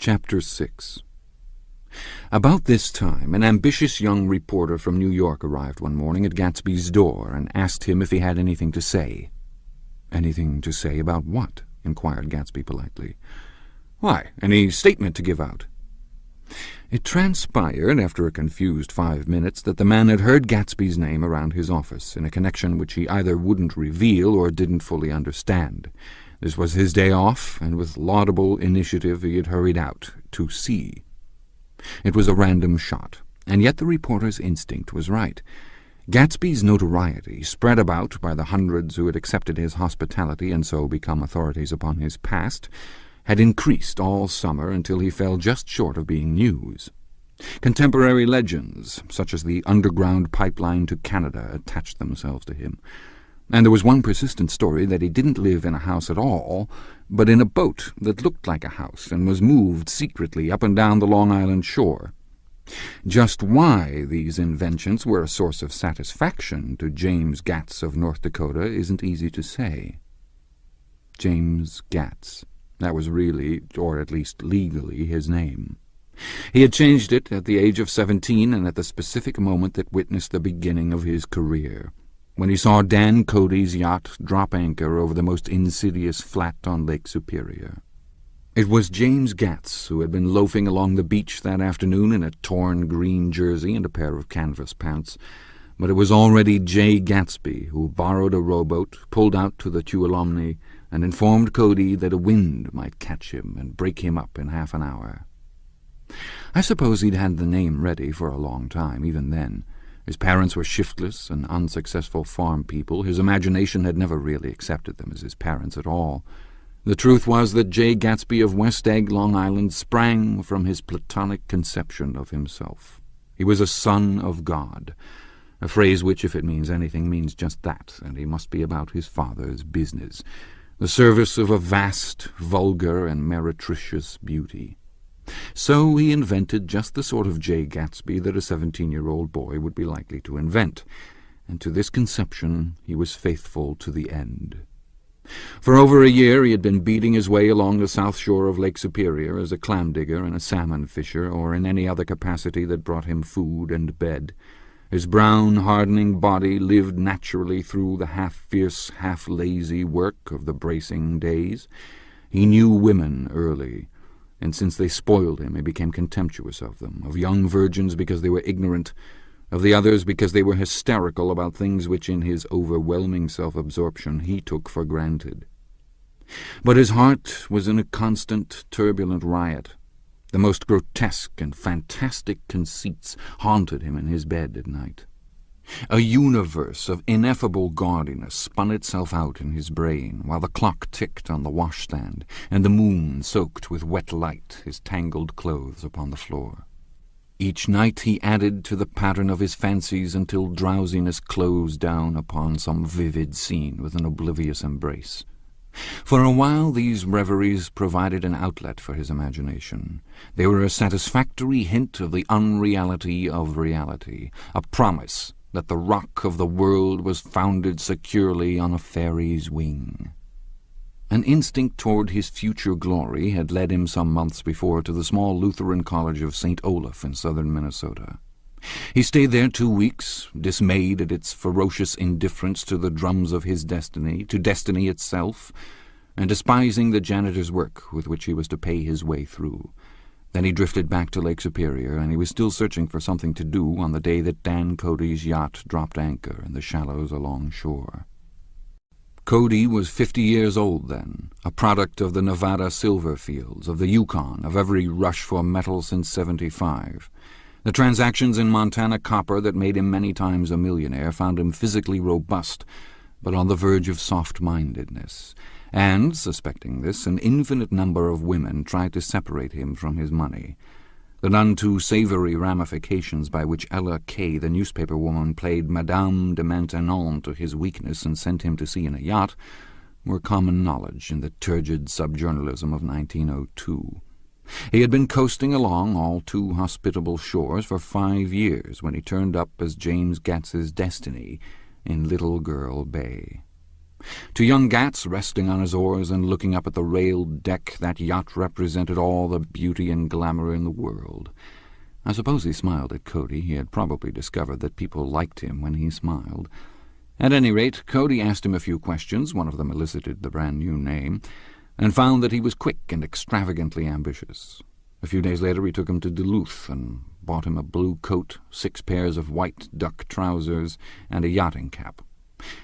Chapter 6. About this time, an ambitious young reporter from New York arrived one morning at Gatsby's door and asked him if he had anything to say. "Anything to say about what?" inquired Gatsby politely. "Why, any statement to give out." It transpired, after a confused 5 minutes, that the man had heard Gatsby's name around his office, in a connection which he either wouldn't reveal or didn't fully understand. This was his day off, and with laudable initiative he had hurried out to see. It was a random shot, and yet the reporter's instinct was right. Gatsby's notoriety, spread about by the hundreds who had accepted his hospitality and so become authorities upon his past, had increased all summer until he fell just short of being news. Contemporary legends, such as the underground pipeline to Canada, attached themselves to him. And there was one persistent story that he didn't live in a house at all, but in a boat that looked like a house and was moved secretly up and down the Long Island shore. Just why these inventions were a source of satisfaction to James Gatz of North Dakota isn't easy to say. James Gatz. That was really, or at least legally, his name. He had changed it at the age of 17 and at the specific moment that witnessed the beginning of his career, when he saw Dan Cody's yacht drop anchor over the most insidious flat on Lake Superior. It was James Gatz who had been loafing along the beach that afternoon in a torn green jersey and a pair of canvas pants, but it was already J. Gatsby who borrowed a rowboat, pulled out to the Tuolumne, and informed Cody that a wind might catch him and break him up in half an hour. I suppose he'd had the name ready for a long time, even then. His parents were shiftless and unsuccessful farm people. His imagination had never really accepted them as his parents at all. The truth was that J. Gatsby of West Egg, Long Island, sprang from his platonic conception of himself. He was a son of God, a phrase which, if it means anything, means just that, and he must be about his father's business, the service of a vast, vulgar, and meretricious beauty. So he invented just the sort of J. Gatsby that a 17-year-old boy would be likely to invent, and to this conception he was faithful to the end. For over a year he had been beating his way along the south shore of Lake Superior as a clam digger and a salmon fisher, or in any other capacity that brought him food and bed. His brown, hardening body lived naturally through the half-fierce, half-lazy work of the bracing days. He knew women early, and since they spoiled him, he became contemptuous of them, of young virgins because they were ignorant, of the others because they were hysterical about things which in his overwhelming self-absorption he took for granted. But his heart was in a constant, turbulent riot. The most grotesque and fantastic conceits haunted him in his bed at night. A universe of ineffable gaudiness spun itself out in his brain while the clock ticked on the washstand and the moon soaked with wet light his tangled clothes upon the floor. Each night he added to the pattern of his fancies until drowsiness closed down upon some vivid scene with an oblivious embrace. For a while these reveries provided an outlet for his imagination. They were a satisfactory hint of the unreality of reality, a promise that the rock of the world was founded securely on a fairy's wing. An instinct toward his future glory had led him some months before to the small Lutheran college of St. Olaf in southern Minnesota. He stayed there 2 weeks, dismayed at its ferocious indifference to the drums of his destiny, to destiny itself, and despising the janitor's work with which he was to pay his way through. Then he drifted back to Lake Superior, and he was still searching for something to do on the day that Dan Cody's yacht dropped anchor in the shallows along shore. Cody was 50 years old then, a product of the Nevada silver fields, of the Yukon, of every rush for metal since '75. The transactions in Montana copper that made him many times a millionaire found him physically robust, but on the verge of soft-mindedness. And, suspecting this, an infinite number of women tried to separate him from his money. The none too savory ramifications by which Ella Kay, the newspaper woman, played Madame de Maintenon to his weakness and sent him to sea in a yacht were common knowledge in the turgid subjournalism of 1902. He had been coasting along all too hospitable shores for 5 years when he turned up as James Gatz's destiny in Little Girl Bay. To young Gats, resting on his oars and looking up at the railed deck, that yacht represented all the beauty and glamour in the world. I suppose he smiled at Cody. He had probably discovered that people liked him when he smiled. At any rate, Cody asked him a few questions, one of them elicited the brand-new name, and found that he was quick and extravagantly ambitious. A few days later he took him to Duluth and bought him a blue coat, 6 pairs of white duck trousers, and a yachting cap.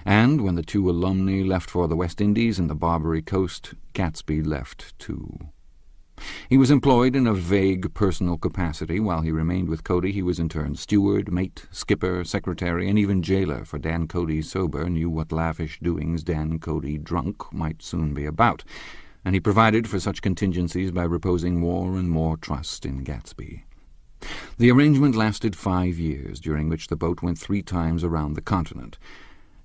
And when the 2 alumni left for the West Indies and the Barbary Coast, Gatsby left too. He was employed in a vague personal capacity. While he remained with Cody, he was in turn steward, mate, skipper, secretary, and even jailer, for Dan Cody sober knew what lavish doings Dan Cody drunk might soon be about, and he provided for such contingencies by reposing more and more trust in Gatsby. The arrangement lasted 5 years, during which the boat went 3 times around the continent.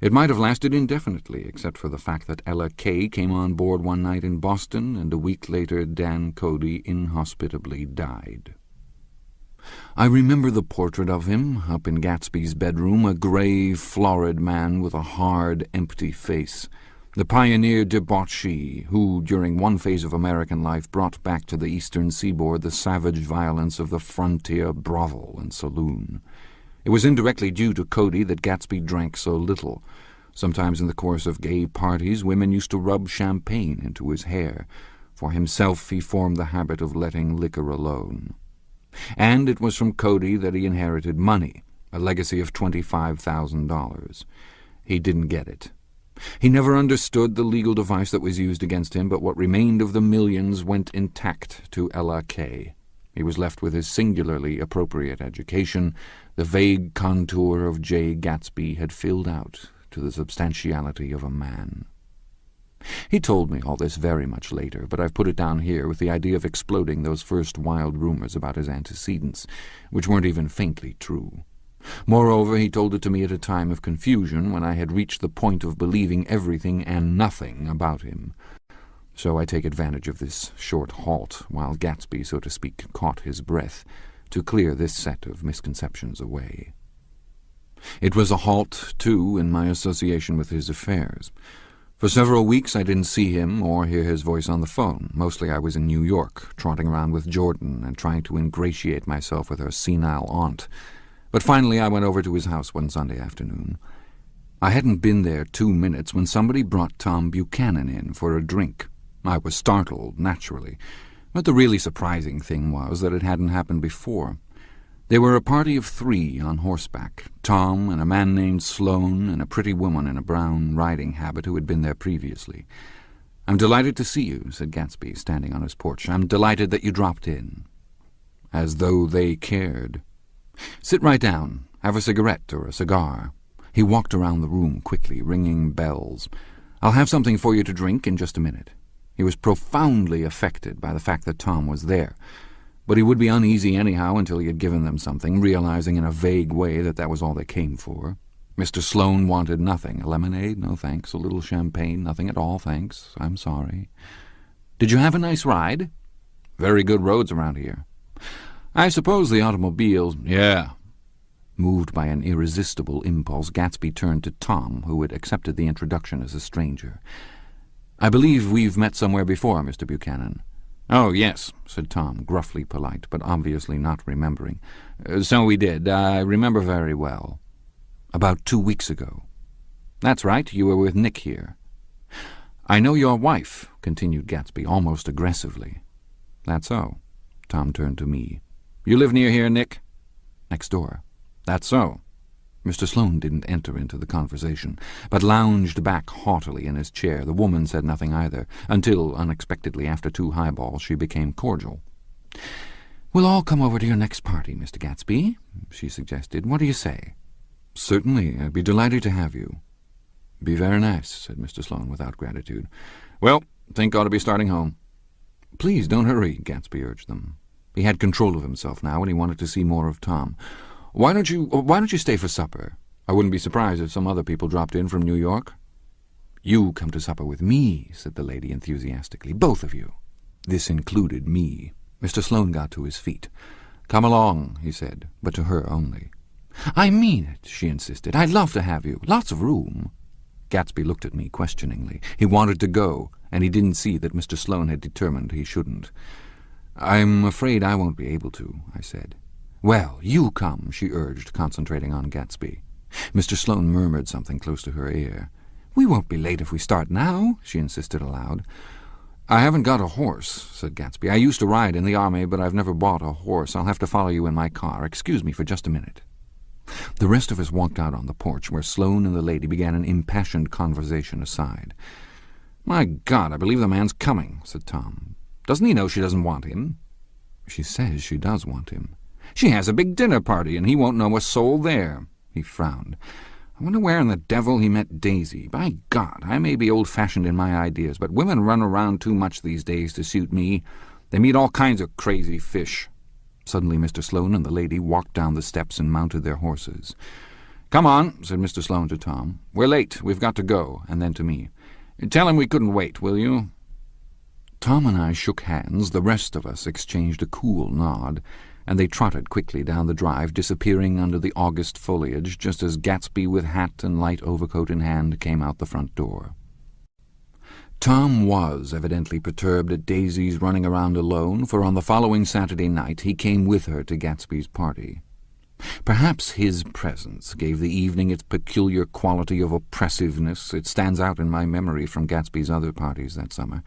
It might have lasted indefinitely, except for the fact that Ella Kay came on board one night in Boston, and a week later Dan Cody inhospitably died. I remember the portrait of him, up in Gatsby's bedroom, a grey, florid man with a hard, empty face, the pioneer debauchee who, during one phase of American life, brought back to the eastern seaboard the savage violence of the frontier brothel and saloon. It was indirectly due to Cody that Gatsby drank so little. Sometimes in the course of gay parties, women used to rub champagne into his hair. For himself, he formed the habit of letting liquor alone. And it was from Cody that he inherited money, a legacy of $25,000. He didn't get it. He never understood the legal device that was used against him, but what remained of the millions went intact to Ella Kay. He was left with his singularly appropriate education. The vague contour of J. Gatsby had filled out to the substantiality of a man. He told me all this very much later, but I've put it down here with the idea of exploding those first wild rumors about his antecedents, which weren't even faintly true. Moreover, he told it to me at a time of confusion, when I had reached the point of believing everything and nothing about him. So I take advantage of this short halt, while Gatsby, so to speak, caught his breath, to clear this set of misconceptions away. It was a halt, too, in my association with his affairs. For several weeks I didn't see him or hear his voice on the phone. Mostly I was in New York, trotting around with Jordan and trying to ingratiate myself with her senile aunt. But finally I went over to his house one Sunday afternoon. I hadn't been there 2 minutes when somebody brought Tom Buchanan in for a drink. I was startled, naturally, but the really surprising thing was that it hadn't happened before. They were a party of 3 on horseback, Tom and a man named Sloane and a pretty woman in a brown riding habit who had been there previously. "I'm delighted to see you," said Gatsby, standing on his porch. "I'm delighted that you dropped in." As though they cared. "Sit right down. Have a cigarette or a cigar." He walked around the room quickly, ringing bells. "I'll have something for you to drink in just a minute." He was profoundly affected by the fact that Tom was there, but he would be uneasy anyhow until he had given them something, realizing in a vague way that that was all they came for. Mr. Sloane wanted nothing. A lemonade? No, thanks. A little champagne? Nothing at all, thanks. I'm sorry. "Did you have a nice ride?" "Very good roads around here." "I suppose the automobiles—" "Yeah." Moved by an irresistible impulse, Gatsby turned to Tom, who had accepted the introduction as a stranger. "I believe we've met somewhere before, Mr. Buchanan." "Oh, yes," said Tom, gruffly polite, but obviously not remembering. "So we did. I remember very well." "About 2 weeks ago." "That's right. You were with Nick here." "I know your wife," continued Gatsby, almost aggressively. "That's so." Tom turned to me. "You live near here, Nick?" "Next door." "That's so." Mr. Sloane didn't enter into the conversation, but lounged back haughtily in his chair. The woman said nothing either, until, unexpectedly, after 2 highballs, she became cordial. "We'll all come over to your next party, Mr. Gatsby," she suggested. "What do you say?" "Certainly. I'd be delighted to have you." "Be very nice," said Mr. Sloane without gratitude. "Well, think ought to be starting home." "Please don't hurry," Gatsby urged them. He had control of himself now, and he wanted to see more of Tom. Why don't you stay for supper? I wouldn't be surprised if some other people dropped in from New York." "You come to supper with me," said the lady enthusiastically. "Both of you." This included me. Mr. Sloane got to his feet. "Come along," he said, but to her only. "I mean it," she insisted. "I'd love to have you. Lots of room." Gatsby looked at me questioningly. He wanted to go, and he didn't see that Mr. Sloane had determined he shouldn't. "I'm afraid I won't be able to," I said. "Well, you come," she urged, concentrating on Gatsby. Mr. Sloane murmured something close to her ear. "We won't be late if we start now," she insisted aloud. "I haven't got a horse," said Gatsby. "I used to ride in the army, but I've never bought a horse. I'll have to follow you in my car. Excuse me for just a minute." The rest of us walked out on the porch, where Sloane and the lady began an impassioned conversation aside. "My God, I believe the man's coming," said Tom. "Doesn't he know she doesn't want him?" "She says she does want him." "She has a big dinner party, and he won't know a soul there." He frowned. "I wonder where in the devil he met Daisy. By God, I may be old-fashioned in my ideas, but women run around too much these days to suit me. They meet all kinds of crazy fish." Suddenly Mr. Sloane and the lady walked down the steps and mounted their horses. "Come on," said Mr. Sloane to Tom. "We're late. We've got to go." And then to me, "Tell him we couldn't wait, will you?" Tom and I shook hands. The rest of us exchanged a cool nod, and they trotted quickly down the drive, disappearing under the August foliage, just as Gatsby, with hat and light overcoat in hand, came out the front door. Tom was evidently perturbed at Daisy's running around alone, for on the following Saturday night he came with her to Gatsby's party. Perhaps his presence gave the evening its peculiar quality of oppressiveness. It stands out in my memory from Gatsby's other parties that summer.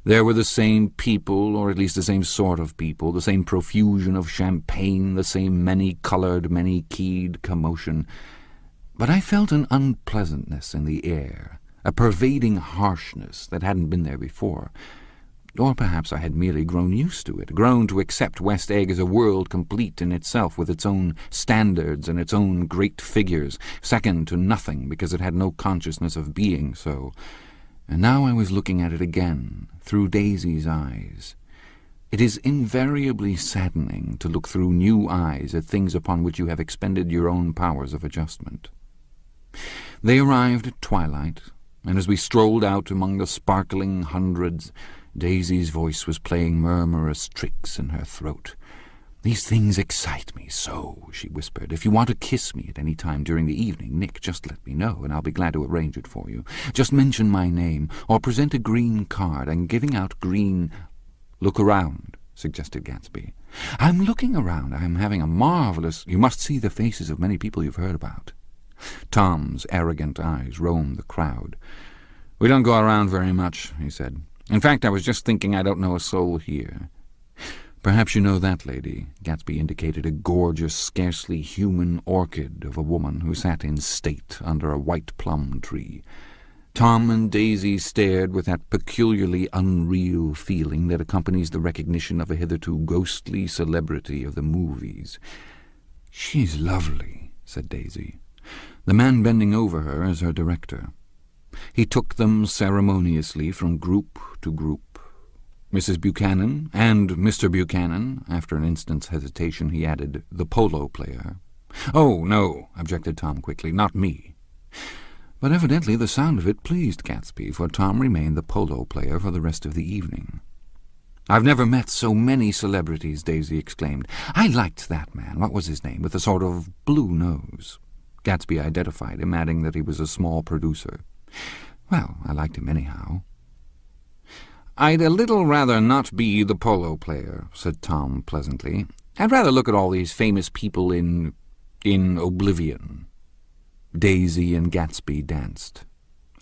There were the same people, or at least the same sort of people, the same profusion of champagne, the same many-coloured, many-keyed commotion. But I felt an unpleasantness in the air, a pervading harshness that hadn't been there before. Or perhaps I had merely grown used to it, grown to accept West Egg as a world complete in itself, with its own standards and its own great figures, second to nothing because it had no consciousness of being so. And now I was looking at it again, through Daisy's eyes. It is invariably saddening to look through new eyes at things upon which you have expended your own powers of adjustment. They arrived at twilight, and as we strolled out among the sparkling hundreds, Daisy's voice was playing murmurous tricks in her throat. "These things excite me so," she whispered. "If you want to kiss me at any time during the evening, Nick, just let me know, and I'll be glad to arrange it for you. Just mention my name, or present a green card. I'm giving out green—" "Look around," suggested Gatsby. "I'm looking around. I'm having a marvellous—" "You must see the faces of many people you've heard about." Tom's arrogant eyes roamed the crowd. "We don't go around very much," he said. "In fact, I was just thinking I don't know a soul here." "Perhaps you know that lady." Gatsby indicated a gorgeous, scarcely human orchid of a woman who sat in state under a white plum tree. Tom and Daisy stared with that peculiarly unreal feeling that accompanies the recognition of a hitherto ghostly celebrity of the movies. "She's lovely," said Daisy. The man bending over her is her director. He took them ceremoniously from group to group. Mrs. Buchanan and Mr. Buchanan. After an instant's hesitation he added, "the polo player." "Oh, no," objected Tom quickly, "not me." But evidently the sound of it pleased Gatsby, for Tom remained the polo player for the rest of the evening. "I've never met so many celebrities," Daisy exclaimed. "I liked that man, what was his name, with a sort of blue nose." Gatsby identified him, adding that he was a small producer. "Well, I liked him anyhow." "I'd a little rather not be the polo player," said Tom pleasantly. "I'd rather look at all these famous people in oblivion." Daisy and Gatsby danced.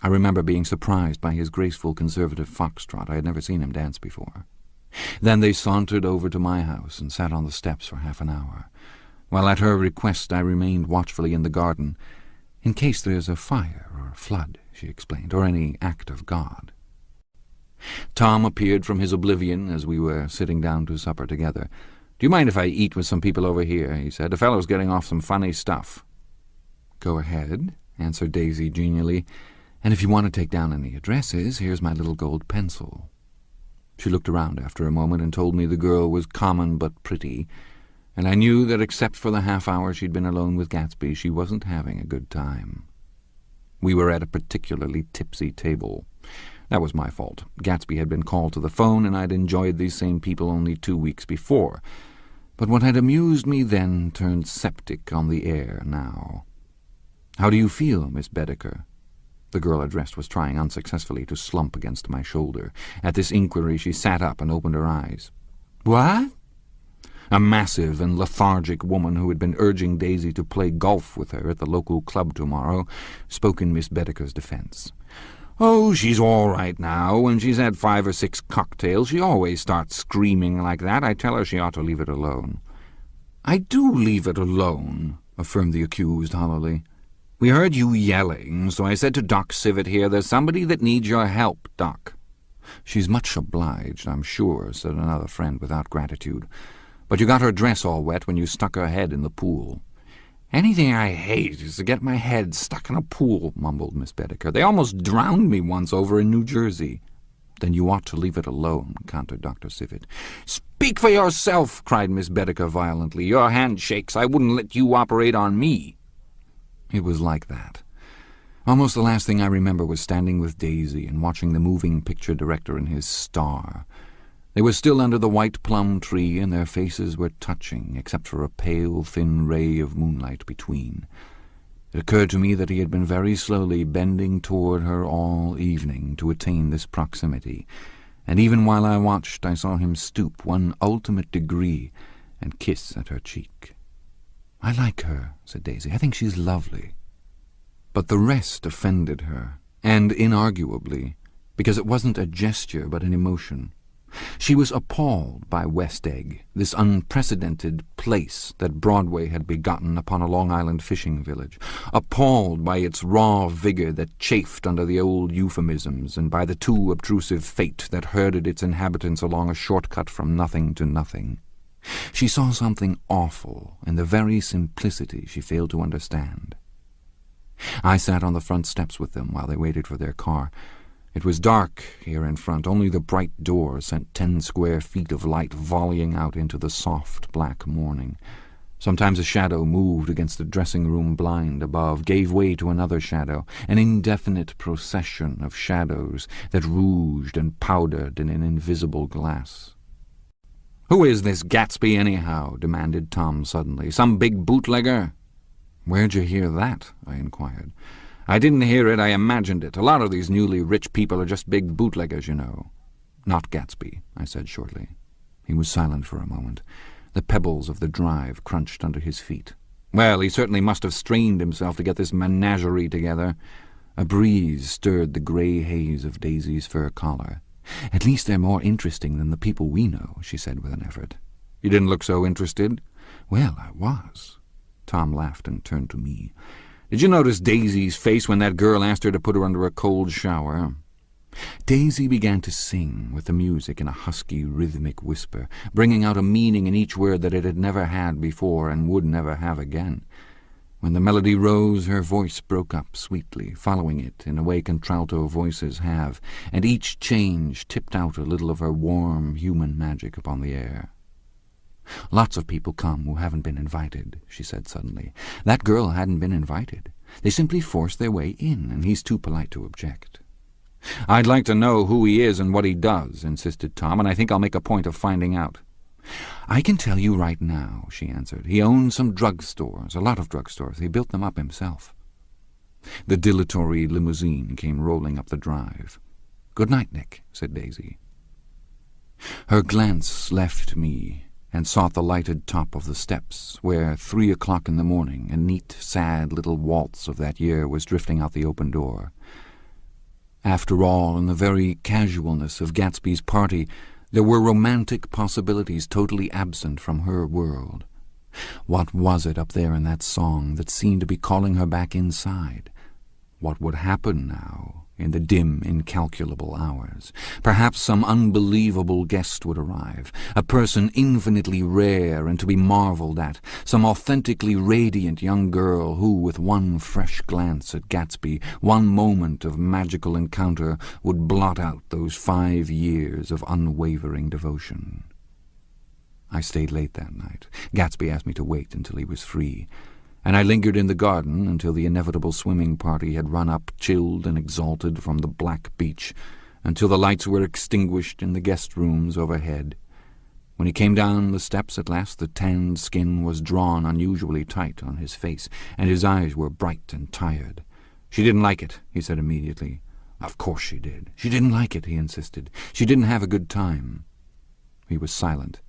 I remember being surprised by his graceful conservative foxtrot. I had never seen him dance before. Then they sauntered over to my house and sat on the steps for half an hour, while at her request I remained watchfully in the garden, "in case there's a fire or a flood," she explained, "or any act of God." Tom appeared from his oblivion as we were sitting down to supper together. "Do you mind if I eat with some people over here?" he said. "A fellow's getting off some funny stuff." "Go ahead," answered Daisy genially. "And if you want to take down any addresses, here's my little gold pencil." She looked around after a moment and told me the girl was common but pretty, and I knew that except for the half hour she'd been alone with Gatsby, she wasn't having a good time. We were at a particularly tipsy table. That was my fault. Gatsby had been called to the phone, and I'd enjoyed these same people only 2 weeks before. But what had amused me then turned septic on the air now. "How do you feel, Miss Bedecker?" The girl addressed was trying unsuccessfully to slump against my shoulder. At this inquiry she sat up and opened her eyes. "What?" A massive and lethargic woman who had been urging Daisy to play golf with her at the local club tomorrow spoke in Miss Bedeker's defence. "Oh, she's all right now. When she's had 5 or 6 cocktails, she always starts screaming like that. I tell her she ought to leave it alone." "I do leave it alone," affirmed the accused hollowly. "We heard you yelling, so I said to Doc Civet here, 'There's somebody that needs your help, Doc.'" "She's much obliged, I'm sure," said another friend without gratitude. "But you got her dress all wet when you stuck her head in the pool." "Anything I hate is to get my head stuck in a pool," mumbled Miss Bedeker. "They almost drowned me once over in New Jersey." "Then you ought to leave it alone," countered Dr. Civet. "Speak for yourself," cried Miss Bedeker violently. "Your hand shakes. I wouldn't let you operate on me." It was like that. Almost the last thing I remember was standing with Daisy and watching the moving picture director in his star. They were still under the white plum tree, and their faces were touching, except for a pale, thin ray of moonlight between. It occurred to me that he had been very slowly bending toward her all evening to attain this proximity, and even while I watched I saw him stoop one ultimate degree and kiss at her cheek. "I like her," said Daisy. "I think she's lovely." But the rest offended her, and inarguably, because it wasn't a gesture but an emotion. She was appalled by West Egg, this unprecedented place that Broadway had begotten upon a Long Island fishing village, appalled by its raw vigor that chafed under the old euphemisms, and by the too obtrusive fate that herded its inhabitants along a shortcut from nothing to nothing. She saw something awful in the very simplicity she failed to understand. I sat on the front steps with them while they waited for their car. It was dark here in front. Only the bright door sent 10 square feet of light volleying out into the soft black morning. Sometimes a shadow moved against the dressing-room blind above, gave way to another shadow, an indefinite procession of shadows that rouged and powdered in an invisible glass. "Who is this Gatsby, anyhow?" demanded Tom suddenly. "Some big bootlegger?" "Where'd you hear that?" I inquired. "I didn't hear it, I imagined it. A lot of these newly rich people are just big bootleggers, you know." "Not Gatsby," I said shortly. He was silent for a moment. The pebbles of the drive crunched under his feet. "Well, he certainly must have strained himself to get this menagerie together." A breeze stirred the grey haze of Daisy's fur collar. "At least they're more interesting than the people we know," she said with an effort. "You didn't look so interested." "Well, I was." Tom laughed and turned to me. "Did you notice Daisy's face when that girl asked her to put her under a cold shower?" Daisy began to sing with the music in a husky, rhythmic whisper, bringing out a meaning in each word that it had never had before and would never have again. When the melody rose, her voice broke up sweetly, following it in a way contralto voices have, and each change tipped out a little of her warm, human magic upon the air. "Lots of people come who haven't been invited," she said suddenly. "That girl hadn't been invited. They simply forced their way in, and he's too polite to object." "I'd like to know who he is and what he does," insisted Tom, "and I think I'll make a point of finding out." "I can tell you right now," she answered. "He owns some drugstores, a lot of drugstores. He built them up himself." The dilatory limousine came rolling up the drive. "Good night, Nick," said Daisy. Her glance left me and sought the lighted top of the steps, where 3 o'clock in the morning, a neat, sad little waltz of that year was drifting out the open door. After all, in the very casualness of Gatsby's party, there were romantic possibilities totally absent from her world. What was it up there in that song that seemed to be calling her back inside? What would happen now, in the dim, incalculable hours? Perhaps some unbelievable guest would arrive, a person infinitely rare and to be marvelled at, some authentically radiant young girl who, with one fresh glance at Gatsby, one moment of magical encounter, would blot out those 5 years of unwavering devotion. I stayed late that night. Gatsby asked me to wait until he was free, and I lingered in the garden until the inevitable swimming party had run up, chilled and exalted, from the black beach, until the lights were extinguished in the guest rooms overhead. When he came down the steps at last, the tanned skin was drawn unusually tight on his face, and his eyes were bright and tired. She didn't like it, he said immediately. Of course she did. She didn't like it, he insisted. She didn't have a good time. He was silent,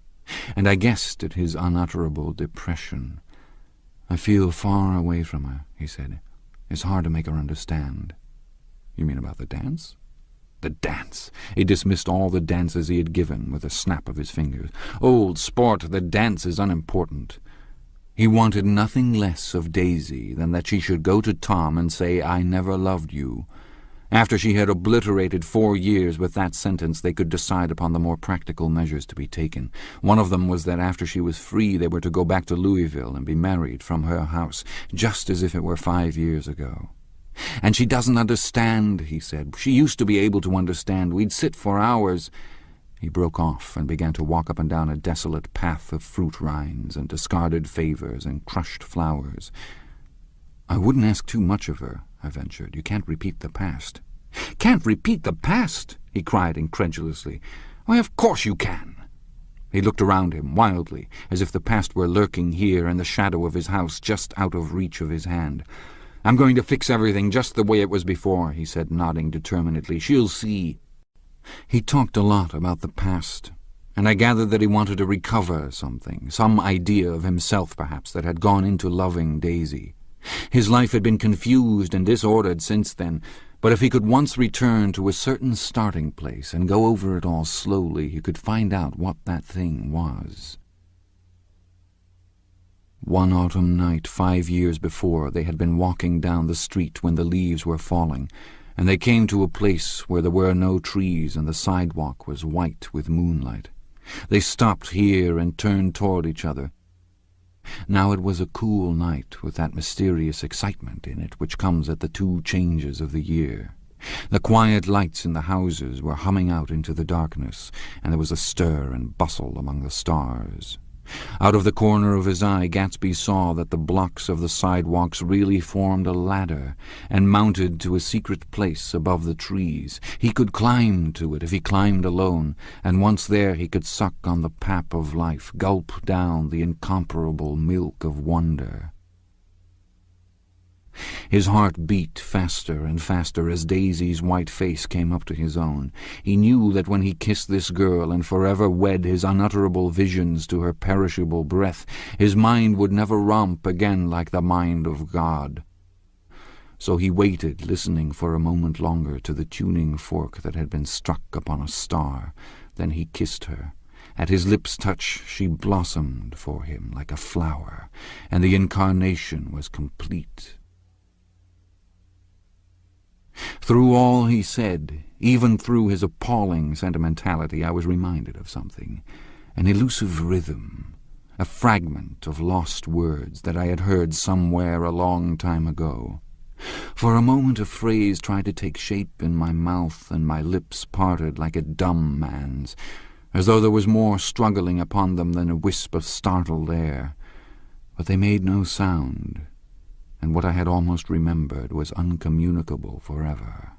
and I guessed at his unutterable depression. I feel far away from her, he said. It's hard to make her understand. You mean about the dance? The dance! He dismissed all the dances he had given with a snap of his fingers. Old sport, the dance is unimportant. He wanted nothing less of Daisy than that she should go to Tom and say, I never loved you. After she had obliterated 4 years with that sentence, they could decide upon the more practical measures to be taken. One of them was that after she was free they were to go back to Louisville and be married from her house, just as if it were 5 years ago. And she doesn't understand, he said. She used to be able to understand. We'd sit for hours. He broke off and began to walk up and down a desolate path of fruit rinds and discarded favours and crushed flowers. I wouldn't ask too much of her, I ventured. You can't repeat the past. Can't repeat the past? He cried incredulously. Why, of course you can. He looked around him wildly, as if the past were lurking here in the shadow of his house, just out of reach of his hand. I'm going to fix everything just the way it was before, he said, nodding determinedly. She'll see. He talked a lot about the past, and I gathered that he wanted to recover something, some idea of himself, perhaps, that had gone into loving Daisy. His life had been confused and disordered since then, but if he could once return to a certain starting place and go over it all slowly, he could find out what that thing was. One autumn night 5 years before, they had been walking down the street when the leaves were falling, and they came to a place where there were no trees and the sidewalk was white with moonlight. They stopped here and turned toward each other. Now it was a cool night with that mysterious excitement in it which comes at the 2 changes of the year. The quiet lights in the houses were humming out into the darkness, and there was a stir and bustle among the stars. Out of the corner of his eye, Gatsby saw that the blocks of the sidewalks really formed a ladder and mounted to a secret place above the trees. He could climb to it if he climbed alone, and once there he could suck on the pap of life, gulp down the incomparable milk of wonder. His heart beat faster and faster as Daisy's white face came up to his own. He knew that when he kissed this girl and forever wed his unutterable visions to her perishable breath, his mind would never romp again like the mind of God. So he waited, listening for a moment longer to the tuning fork that had been struck upon a star. Then he kissed her. At his lips' touch she blossomed for him like a flower, and the incarnation was complete. Through all he said, even through his appalling sentimentality, I was reminded of something, an elusive rhythm, a fragment of lost words that I had heard somewhere a long time ago. For a moment a phrase tried to take shape in my mouth, and my lips parted like a dumb man's, as though there was more struggling upon them than a wisp of startled air. But they made no sound, and what I had almost remembered was uncommunicable forever.